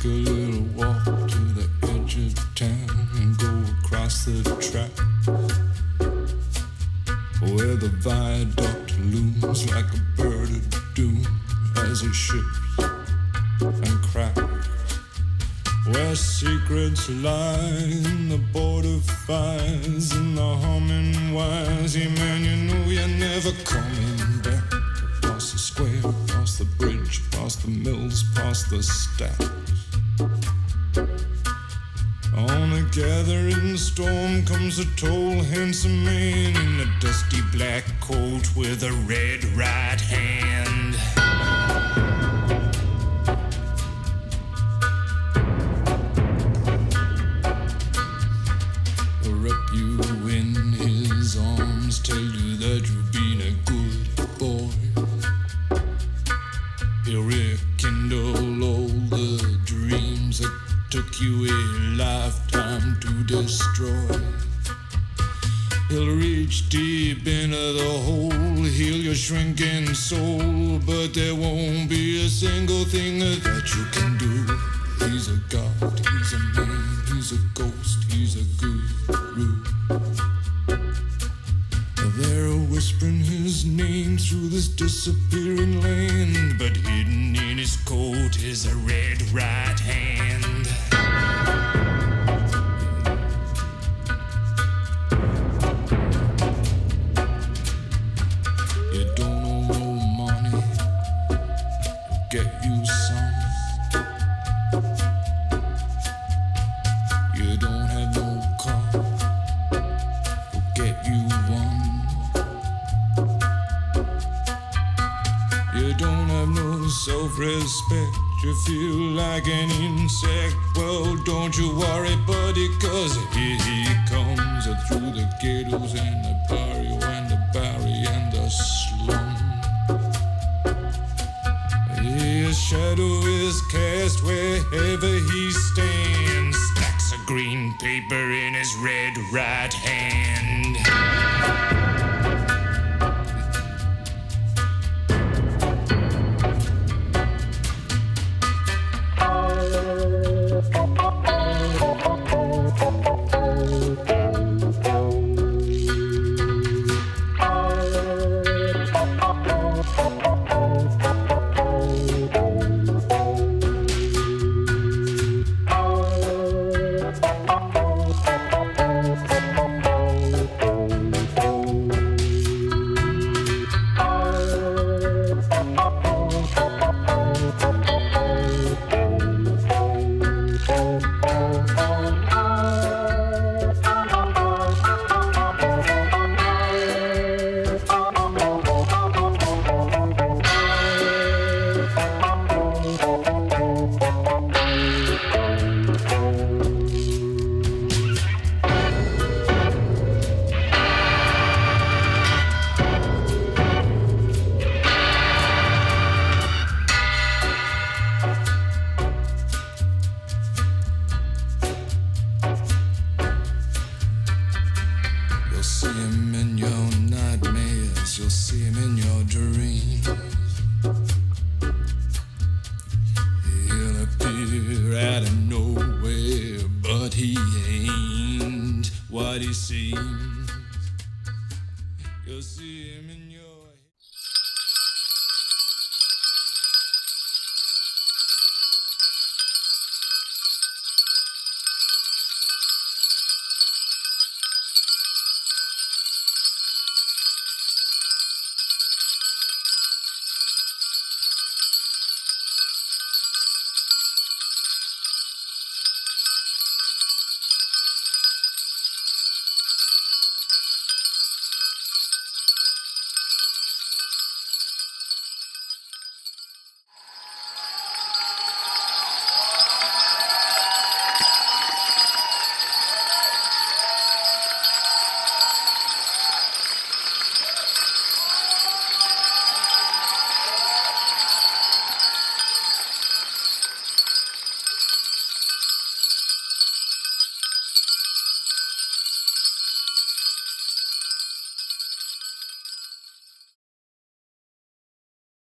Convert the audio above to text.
a little walk to the edge of town and go across the track where the viaduct looms like a bird of doom as it ships and cracks, where secrets lie in the border fires and the humming wires. Yeah, man, you know you're never coming back. Past the square, past the bridge, past the mills, past the stacks. On a gathering storm comes a tall, handsome man in a dusty black coat with a red right hand. Wrap you in his arms, tell you that you've been a good boy. He'll rekindle all the dreams that took you a lifetime to destroy. He'll reach deep into the hole, heal your shrinking soul, but there won't be a single thing that you can do. He's a god, he's a man, he's a ghost, he's a guru. They're whispering his name through this disappearing land, but hidden in his coat is a red right hand. You don't owe no money, get you some. You don't have no car, we'll get you one. You don't have no self-respect, you feel like an insect. Well, don't you worry, buddy, cause here he comes through the ghettos and the barrio and the barry and the slum. His shadow is cast wherever he stands, stacks of green paper in his red right hand.